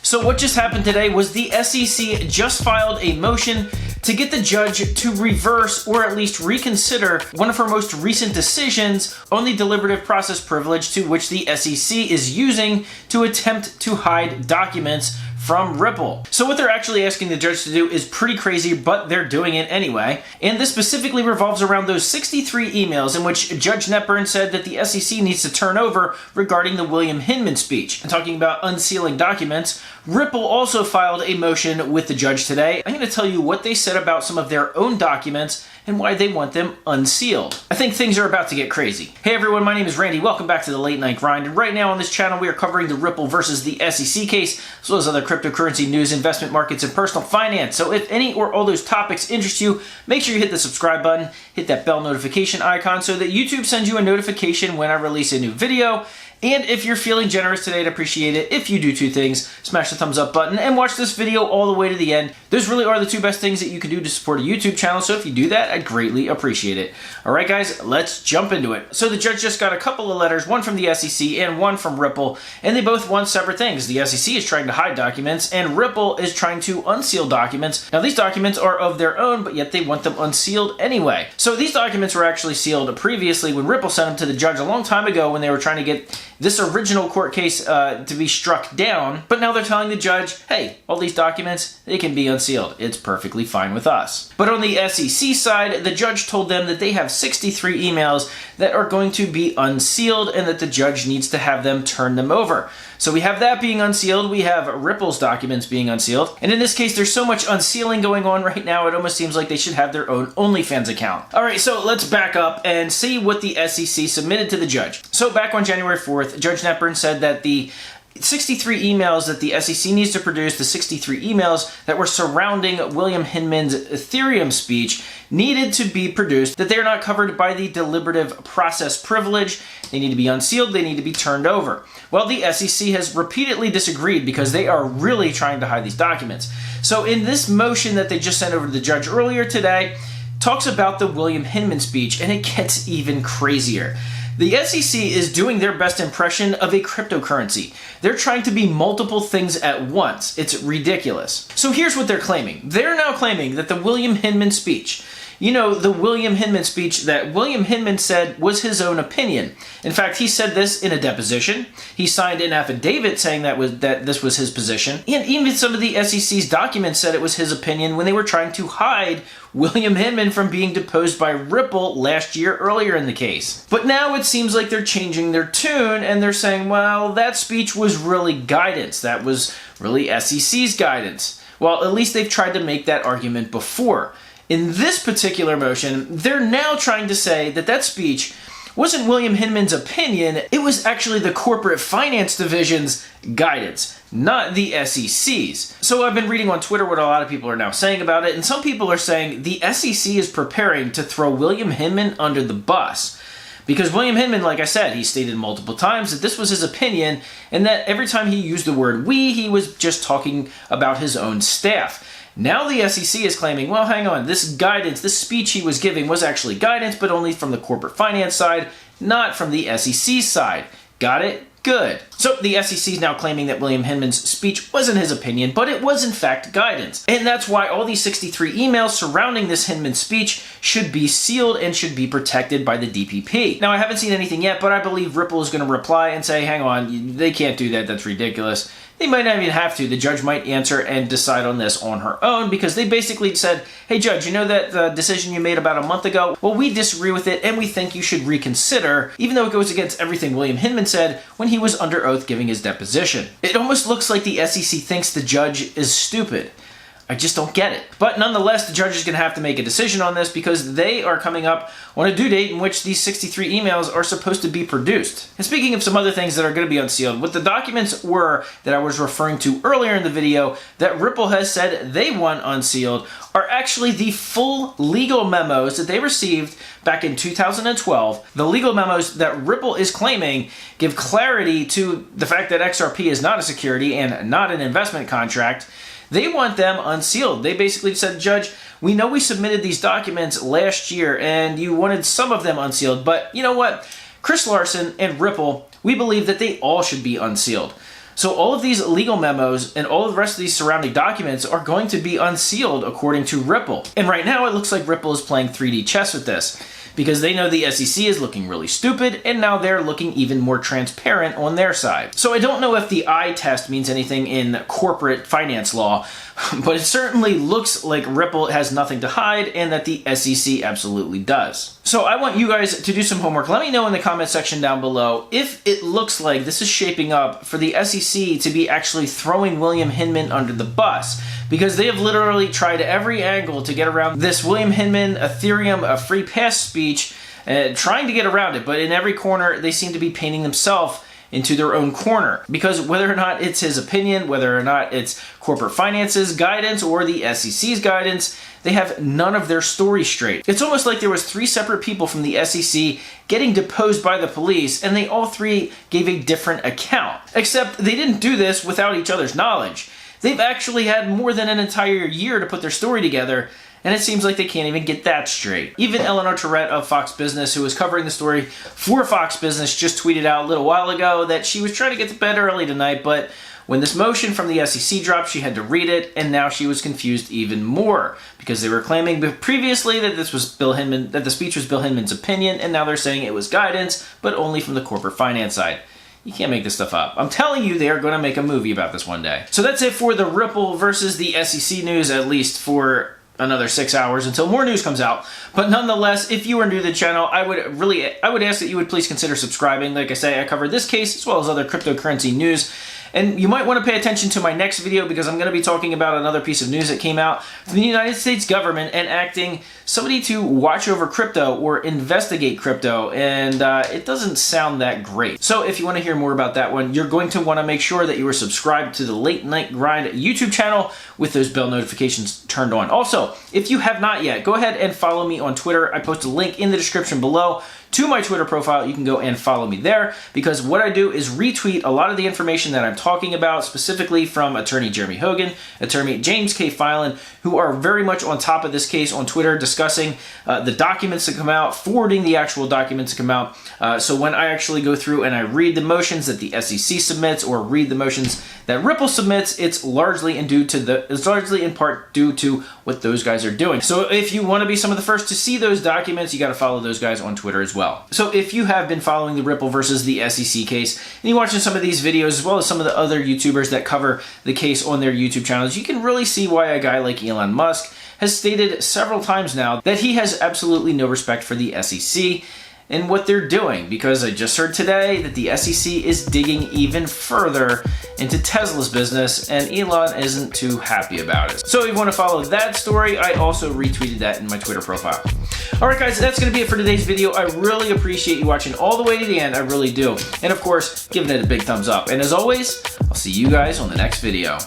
So what just happened today was the SEC just filed a motion to get the judge to reverse or at least reconsider one of her most recent decisions on the deliberative process privilege to which the SEC is using to attempt to hide documents from Ripple. So what they're actually asking the judge to do is pretty crazy, but they're doing it anyway. And this specifically revolves around those 63 emails in which Judge Netburn said that the SEC needs to turn over regarding the William Hinman speech. And talking about unsealing documents, Ripple also filed a motion with the judge today. I'm going to tell you what they said about some of their own documents and why they want them unsealed. I think things are about to get crazy. Hey everyone, my name is Randy. Welcome back to the Late Night Grind. And right now on this channel, we are covering the Ripple versus the SEC case, as well as other cryptocurrency news, investment markets, and personal finance. So if any or all those topics interest you, make sure you hit the subscribe button, hit that bell notification icon so that YouTube sends you a notification when I release a new video. And if you're feeling generous today, I'd appreciate it if you do two things: smash the thumbs up button and watch this video all the way to the end. Those really are the two best things that you can do to support a YouTube channel, so if you do that, I'd greatly appreciate it. Alright guys, let's jump into it. So the judge just got a couple of letters, one from the SEC and one from Ripple, and they both want separate things. The SEC is trying to hide documents, and Ripple is trying to unseal documents. Now these documents are of their own, but yet they want them unsealed anyway. So these documents were actually sealed previously when Ripple sent them to the judge a long time ago when they were trying to get this original court case to be struck down, but now they're telling the judge, hey, all these documents, they can be unsealed. It's perfectly fine with us. But on the SEC side, the judge told them that they have 63 emails that are going to be unsealed and that the judge needs to have them turn them over. So we have that being unsealed, we have Ripple's documents being unsealed, and in this case there's so much unsealing going on right now it almost seems like they should have their own OnlyFans account. Alright, so let's back up and see what the SEC submitted to the judge. So back on January 4th, Judge Netburn said that the 63 emails that the SEC needs to produce, the 63 emails that were surrounding William Hinman's Ethereum speech, needed to be produced, that they're not covered by the deliberative process privilege. They need to be unsealed, they need to be turned over. Well, the SEC has repeatedly disagreed because they are really trying to hide these documents. So in this motion that they just sent over to the judge earlier today, talks about the William Hinman speech, and it gets even crazier. The SEC is doing their best impression of a cryptocurrency. They're trying to be multiple things at once. It's ridiculous. So here's what they're claiming. They're now claiming that the William Hinman speech, you know, the William Hinman speech that William Hinman said was his own opinion. In fact, he said this in a deposition. He signed an affidavit saying that this was his position. And even some of the SEC's documents said it was his opinion when they were trying to hide William Hinman from being deposed by Ripple last year earlier in the case. But now it seems like they're changing their tune and they're saying, well, that speech was really guidance. That was really SEC's guidance. Well, at least they've tried to make that argument before. In this particular motion, they're now trying to say that that speech wasn't William Hinman's opinion, it was actually the corporate finance division's guidance, not the SEC's. So I've been reading on Twitter what a lot of people are now saying about it, and some people are saying the SEC is preparing to throw William Hinman under the bus. Because William Hinman, like I said, he stated multiple times that this was his opinion, and that every time he used the word we, he was just talking about his own staff. Now the SEC is claiming, well, hang on, this guidance, this speech he was giving was actually guidance, but only from the corporate finance side, not from the SEC side. Got it? Good. So the SEC is now claiming that William Hinman's speech wasn't his opinion, but it was in fact guidance. And that's why all these 63 emails surrounding this Hinman speech should be sealed and should be protected by the DPP. Now I haven't seen anything yet, but I believe Ripple is going to reply and say, hang on, they can't do that, that's ridiculous. They might not even have to. The judge might answer and decide on this on her own because they basically said, hey judge, you know that decision you made about a month ago? Well, we disagree with it and we think you should reconsider, even though it goes against everything William Hinman said when he was under oath giving his deposition. It almost looks like the SEC thinks the judge is stupid. I just don't get it. But nonetheless, the judge is going to have to make a decision on this because they are coming up on a due date in which these 63 emails are supposed to be produced. And speaking of some other things that are going to be unsealed, what the documents were that I was referring to earlier in the video that Ripple has said they want unsealed are actually the full legal memos that they received back in 2012. The legal memos that Ripple is claiming give clarity to the fact that XRP is not a security and not an investment contract. They want them unsealed. They basically said, Judge, we know we submitted these documents last year and you wanted some of them unsealed, but you know what? Chris Larson and Ripple, we believe that they all should be unsealed. So all of these legal memos and all of the rest of these surrounding documents are going to be unsealed according to Ripple. And right now it looks like Ripple is playing 3D chess with this, because they know the SEC is looking really stupid, and now they're looking even more transparent on their side. So I don't know if the eye test means anything in corporate finance law, but it certainly looks like Ripple has nothing to hide and that the SEC absolutely does. So I want you guys to do some homework. Let me know in the comment section down below if it looks like this is shaping up for the SEC to be actually throwing William Hinman under the bus, because they have literally tried every angle to get around this William Hinman Ethereum a free pass speech, trying to get around it, but in every corner they seem to be painting themselves into their own corner, because whether or not it's his opinion, whether or not it's corporate finance's guidance or the SEC's guidance, they have none of their story straight. It's almost like there was 3 separate people from the SEC getting deposed by the police, and they all 3 gave a different account. Except they didn't do this without each other's knowledge. They've actually had more than an entire year to put their story together, and it seems like they can't even get that straight. Even Eleanor Tourette of Fox Business, who was covering the story for Fox Business, just tweeted out a little while ago that she was trying to get to bed early tonight, but when this motion from the SEC dropped, she had to read it, and now she was confused even more, because they were claiming previously that this was Bill Hinman, that the speech was Bill Hinman's opinion, and now they're saying it was guidance, but only from the corporate finance side. You can't make this stuff up. I'm telling you, they are going to make a movie about this one day. So that's it for the Ripple versus the SEC news, at least for another 6 hours until more news comes out. But nonetheless, if you are new to the channel, I would ask that you would please consider subscribing. Like I say, I covered this case as well as other cryptocurrency news. And you might want to pay attention to my next video, because I'm going to be talking about another piece of news that came out from the United States government enacting somebody to watch over crypto or investigate crypto, and it doesn't sound that great. So if you want to hear more about that one, you're going to want to make sure that you are subscribed to the Late Night Grind YouTube channel with those bell notifications turned on. Also, if you have not yet, go ahead and follow me on Twitter. I post a link in the description below to my Twitter profile. You can go and follow me there, because what I do is retweet a lot of the information that I'm talking about, specifically from attorney Jeremy Hogan, attorney James K. Filan, who are very much on top of this case on Twitter, discussing the documents that come out, forwarding the actual documents that come out. So when I actually go through and I read the motions that the SEC submits, or read the motions that Ripple submits, it's largely in part due to what those guys are doing. So if you want to be some of the first to see those documents, you got to follow those guys on Twitter as well. So if you have been following the Ripple versus the SEC case, and you're watching some of these videos as well as some of the other YouTubers that cover the case on their YouTube channels, you can really see why a guy like Elon Musk has stated several times now that he has absolutely no respect for the SEC and what they're doing, because I just heard today that the SEC is digging even further into Tesla's business, and Elon isn't too happy about it. So if you want to follow that story, I also retweeted that in my Twitter profile. Alright guys, that's going to be it for today's video. I really appreciate you watching all the way to the end, I really do. And of course, giving it a big thumbs up. And as always, I'll see you guys on the next video.